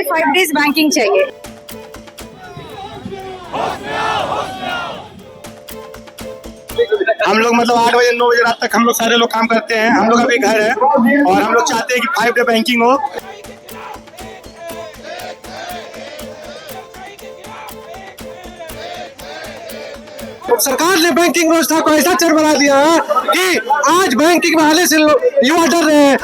हमें 5 days banking चाहिए। हम लोग मतलब 8 बजे 9 बजे रात तक हम लोग सारे लोग काम करते हैं। हम लोग का भी घर है और हम लोग चाहते हैं कि 5 डे बैंकिंग हो। सरकार ने बैंकिंग व्यवस्था को ऐसा चरमरा दिया है कि आज बैंकिंग वाले से युवा डर रहे हैं।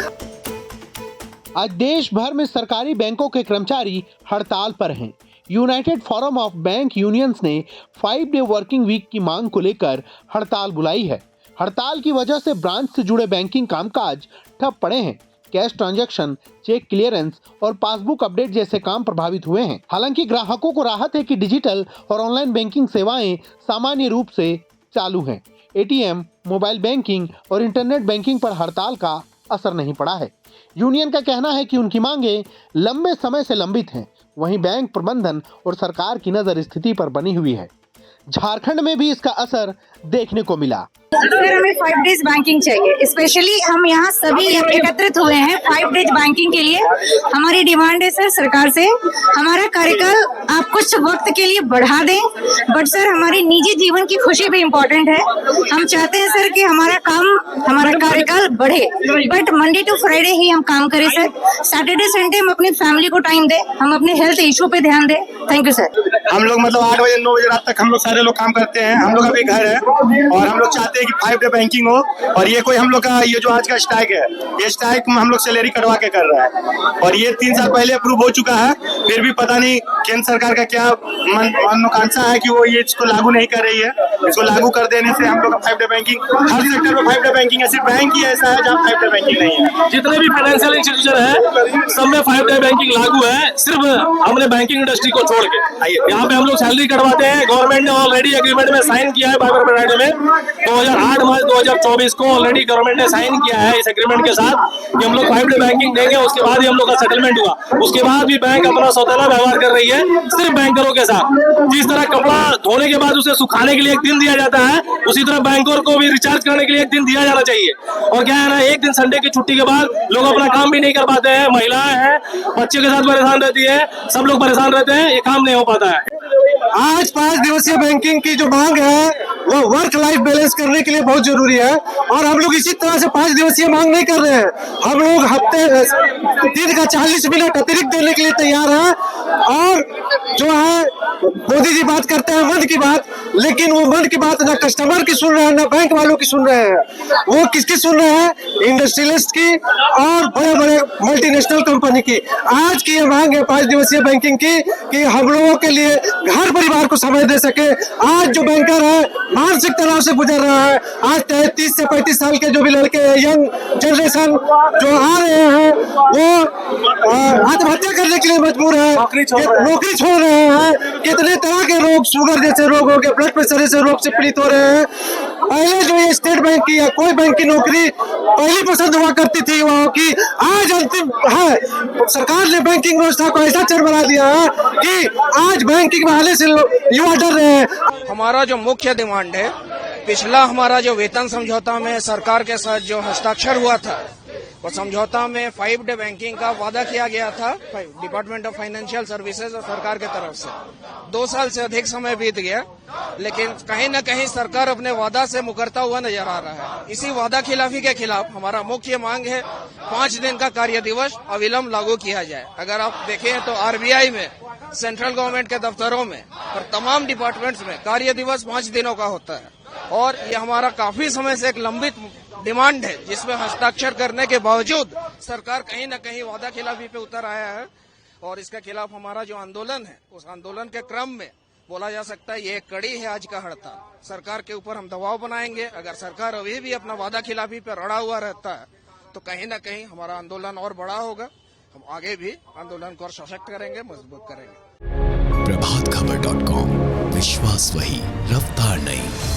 आज देश भर में सरकारी बैंकों के कर्मचारी हड़ताल पर हैं। United forum of bank unions ने 5 डे वर्किंग वीक की मांग को लेकर हड़ताल बुलाई है। हड़ताल की वजह से ब्रांच से जुड़े बैंकिंग कामकाज ठप पड़े हैं। कैश ट्रांजैक्शन, चेक क्लियरेंस और पासबुक अपडेट जैसे काम प्रभावित हुए हैं। हालांकि ग्राहकों को राहत है कि डिजिटल और ऑनलाइन बैंकिंग सेवाएं सामान्य रूप से चालू हैं। एटीएम, मोबाइल बैंकिंग और इंटरनेट बैंकिंग पर हड़ताल का असर नहीं पड़ा है। यूनियन का कहना है कि उनकी मांगें लंबे समय से लंबित हैं। वहीं बैंक प्रबंधन और सरकार की नजर स्थिति पर बनी हुई है। झारखंड में भी इसका असर देखने को मिला। सर हमें 5 डेज बैंकिंग चाहिए। स्पेशली हम यहाँ सभी एकत्रित हुए हैं 5 डेज बैंकिंग के लिए। हमारी डिमांड है सर सरकार से, हमारा कार्यकाल आप कुछ वक्त के लिए बढ़ा दें, बट सर हमारी निजी जीवन की खुशी भी इम्पोर्टेंट है। हम चाहते हैं सर कि हमारा कार्यकाल बढ़े, बट मंडे टू फ्राइडे ही हम काम करें सर। सैटरडे संडे हम अपनी फैमिली को टाइम दें, हम अपने हेल्थ इशू पे ध्यान दें। Thank you sir. हम लोग मतलब 8 बजे 9 बजे रात तक हम लोग सारे लोग काम करते हैं। हम लोग का भी घर है और हम लोग चाहते हैं कि 5 डे बैंकिंग हो। और ये कोई हम लोग का ये जो आज का स्ट्राइक है, ये स्ट्राइक हम लोग सैलरी कटवा के कर रहा है और ये 3 साल पहले अप्रूव हो चुका है। फिर भी पता नहीं केंद्र सरकार का क्या मनोकांक्षा है कि वो ये इसको लागू नहीं कर रही है। इसको लागू कर देने से हम लोग का 5 डे बैंकिंग, हर सेक्टर में 5 डे बैंकिंग है। सिर्फ बैंक ही ऐसा है जहाँ 5 डे बैंकिंग नहीं है। जितने भी फाइनेंशियल इंस्टीट्यूशन है सब में 5 डे बैंकिंग लागू है, सिर्फ हमने बैंकिंग इंडस्ट्री को छोड़ के। यहाँ पे हम लोग सैलरी कटवाते हैं। गवर्नमेंट ने ऑलरेडी एग्रीमेंट में साइन किया है। 2008 मार्च 2024 को ऑलरेडी गवर्नमेंट ने साइन किया है इस एग्रीमेंट के साथ कि हम लोग 5 डे बैंकिंग देंगे। उसके बाद ही हम लोग का सेटलमेंट हुआ। उसके बाद भी बैंक अपना सौतेला व्यवहार कर रही है सिर्फ बैंकरों के साथ। जिस तरह कपड़ा धोने के बाद उसे सुखाने के लिए एक दिन दिया जाता है, उसी तरह बैंकर को भी रिचार्ज करने के लिए एक दिन दिया जाना चाहिए। और क्या है ना, एक दिन संडे की छुट्टी के बाद लोग अपना काम भी नहीं कर पाते हैं। महिलाएं हैं, बच्चे के साथ परेशान रहती है, सब लोग परेशान रहते हैं, ये काम नहीं हो पाता है। आज 5 दिवसीय बैंकिंग की जो मांग है वो वर्क लाइफ बैलेंस करने के लिए बहुत जरूरी है और हम लोग इसी तरह से 5 दिवसीय मांग नहीं कर रहे हैं। हम लोग हफ्ते दिन का 40 मिनट अतिरिक्त देने के लिए तैयार हैं। और जो है मोदी जी बात करते हैं मन की बात, लेकिन वो मन की बात ना कस्टमर की सुन रहे हैं ना बैंक वालों की सुन रहे हैं। वो किसकी सुन रहे हैं? इंडस्ट्रियलिस्ट की और बड़े बड़े मल्टीनेशनल कंपनी की। आज की ये मांग है 5 दिवसीय बैंकिंग की कि हम लोगों के लिए घर परिवार को समय दे सके। आज जो बैंकर है मानसिक तनाव से गुजर रहा है। आज 30 से 35 साल के जो भी लड़के यंग जनरेशन जो आ रहे हैं वो आत्महत्या करने के लिए मजबूर है, नौकरी छोड़ रहे हैं। कितने तरह के रोग, शुगर जैसे रोग हो गए, ब्लड प्रेशर जैसे रोग से पीड़ित हो रहे हैं। पहले जो ये स्टेट बैंक की या कोई बैंक की नौकरी पहली पसंद हुआ करती थी युवाओं की, आज अंतिम है। सरकार ने बैंकिंग व्यवस्था को ऐसा चरमरा दिया है कि आज बैंकिंग वाले से युवा डर रहे हैं। हमारा जो मुख्य डिमांड है, पिछला हमारा जो वेतन समझौता में सरकार के साथ जो हस्ताक्षर हुआ था, वो समझौता में 5 डे बैंकिंग का वादा किया गया था डिपार्टमेंट ऑफ फाइनेंशियल सर्विसेज और सरकार की तरफ से। 2 साल से अधिक समय बीत गया, लेकिन कहीं न कहीं सरकार अपने वादा से मुकरता हुआ नजर आ रहा है। इसी वादा खिलाफी के खिलाफ हमारा मुख्य मांग है 5 दिन का कार्य दिवस अविलंब लागू किया जाए। अगर आप देखें तो आरबीआई में, सेंट्रल गवर्नमेंट के दफ्तरों में और तमाम डिपार्टमेंट्स में कार्य दिवस 5 दिनों का होता है और ये हमारा काफी समय से एक लंबित डिमांड है, जिसमें हस्ताक्षर करने के बावजूद सरकार कहीं न कहीं वादा खिलाफी पे उतर आया है। और इसके खिलाफ हमारा जो आंदोलन है, उस आंदोलन के क्रम में बोला जा सकता है ये एक कड़ी है आज का हड़ताल। सरकार के ऊपर हम दबाव बनाएंगे। अगर सरकार अभी भी अपना वादा खिलाफी पे अड़ा हुआ रहता है तो कहीं न कहीं हमारा आंदोलन और बड़ा होगा। हम आगे भी आंदोलन को और सशक्त करेंगे, मजबूत करेंगे। प्रभातखबर.com, विश्वास वही, रफ्तार नहीं।